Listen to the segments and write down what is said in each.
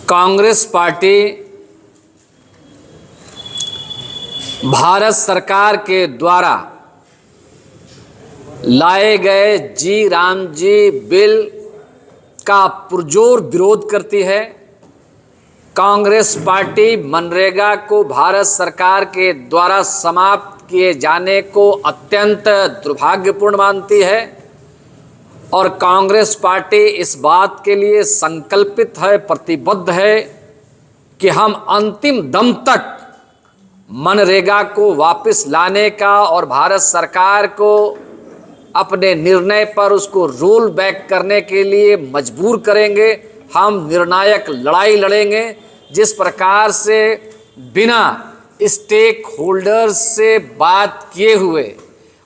Congress party Bharat सरकार के द्वारा लाए गए जी राम जी बिल का पुरजोर विरोध करती है। कांग्रेस पार्टी मनरेगा को भारत सरकार के द्वारा समाप्त किए जाने को अत्यंत दुर्भाग्यपूर्ण मानती है और कांग्रेस पार्टी इस बात के लिए संकल्पित है, प्रतिबद्ध है कि हम अंतिम दम तक मनरेगा को वापस लाने का और भारत सरकार को अपने निर्णय पर उसको रोल बैक करने के लिए मजबूर करेंगे। हम निर्णायक लड़ाई लड़ेंगे। जिस प्रकार से बिना स्टेक होल्डर्स से बात किए हुए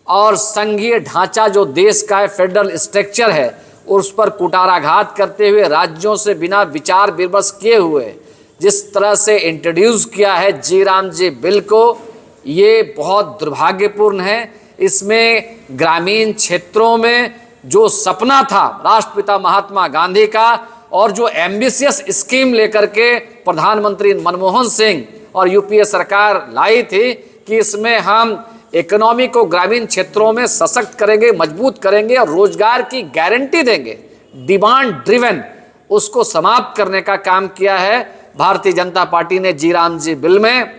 और संघीय ढांचा जो देश का है, फेडरल स्ट्रक्चर है, उस पर कुटाराघात करते हुए राज्यों से बिना विचार विमर्श किए हुए जिस तरह से इंट्रोड्यूस किया है जी राम जी बिल को, ये बहुत दुर्भाग्यपूर्ण है। इसमें ग्रामीण क्षेत्रों में जो सपना था राष्ट्रपिता महात्मा गांधी का और जो एम्बिशियस स्कीम लेकर के प्रधानमंत्री मनमोहन सिंह और यूपीए सरकार लाई थी कि इसमें हम इकोनॉमी को ग्रामीण क्षेत्रों में सशक्त करेंगे, मजबूत करेंगे और रोजगार की गारंटी देंगे, डिमांड ड्रिवन, उसको समाप्त करने का काम किया है भारतीय जनता पार्टी ने जी राम जी बिल में।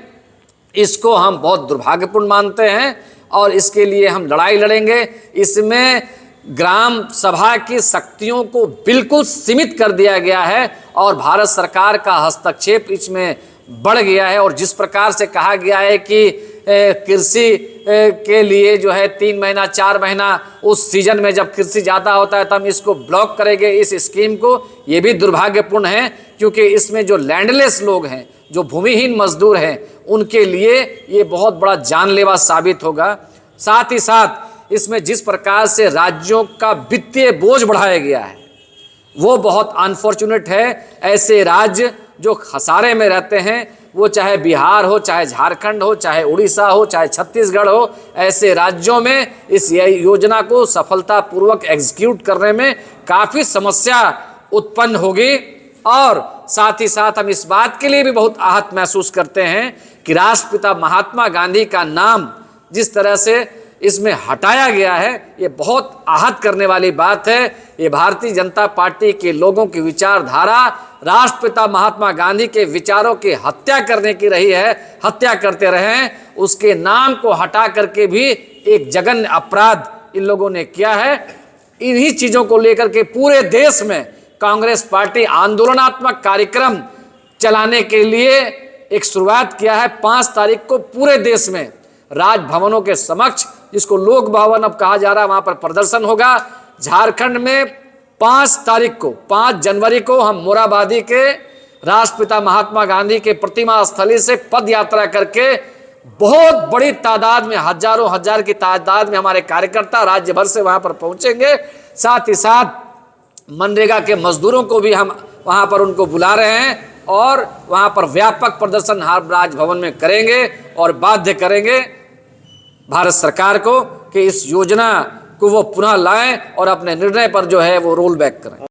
इसको हम बहुत दुर्भाग्यपूर्ण मानते हैं और इसके लिए हम लड़ाई लड़ेंगे। इसमें ग्राम सभा की शक्तियों को बिल्कुल सीमित कर दिया गया है और भारत सरकार का हस्तक्षेप इसमें बढ़ गया है। और जिस प्रकार से कहा गया है कि कृषि के लिए जो है 3 महीना 4 महीना उस सीजन में जब कृषि ज़्यादा होता है तो हम इसको ब्लॉक करेंगे इस स्कीम को, ये भी दुर्भाग्यपूर्ण है क्योंकि इसमें जो लैंडलेस लोग हैं, जो भूमिहीन मजदूर हैं, उनके लिए ये बहुत बड़ा जानलेवा साबित होगा। साथ ही साथ इसमें जिस प्रकार से राज्यों का वित्तीय बोझ बढ़ाया गया है वो बहुत अनफॉर्चुनेट है। ऐसे राज्य जो खसारे में रहते हैं, वो चाहे बिहार हो, चाहे झारखंड हो, चाहे उड़ीसा हो, चाहे छत्तीसगढ़ हो, ऐसे राज्यों में इस योजना को सफलतापूर्वक एग्जीक्यूट करने में काफ़ी समस्या उत्पन्न होगी। और साथ ही साथ हम इस बात के लिए भी बहुत आहत महसूस करते हैं कि राष्ट्रपिता महात्मा गांधी का नाम जिस तरह से इसमें हटाया गया है, ये बहुत आहत करने वाली बात है। ये भारतीय जनता पार्टी के लोगों की विचारधारा राष्ट्रपिता महात्मा गांधी के विचारों की हत्या करने की रही है, हत्या करते रहे। उसके नाम को हटा करके भी एक जघन्य अपराध इन लोगों ने किया है। इन्हीं चीज़ों को लेकर के पूरे देश में कांग्रेस पार्टी आंदोलनात्मक कार्यक्रम चलाने के लिए एक शुरुआत किया है। 5 तारीख को पूरे देश में राजभवनों के समक्ष, जिसको लोक भवन अब कहा जा रहा है, वहां पर प्रदर्शन होगा। झारखंड में 5 तारीख को, 5 जनवरी को हम मोराबादी के राष्ट्रपिता महात्मा गांधी के प्रतिमा स्थली से पद यात्रा करके बहुत बड़ी तादाद में, हजारों हजार की तादाद में हमारे कार्यकर्ता राज्य भर से वहां पर पहुंचेंगे। साथ ही साथ मनरेगा के मजदूरों को भी हम वहां पर उनको बुला रहे हैं और वहां पर व्यापक प्रदर्शन राजभवन में करेंगे और बाध्य करेंगे भारत सरकार को कि इस योजना को वो पुनः लाएं और अपने निर्णय पर जो है वो रोल बैक करें।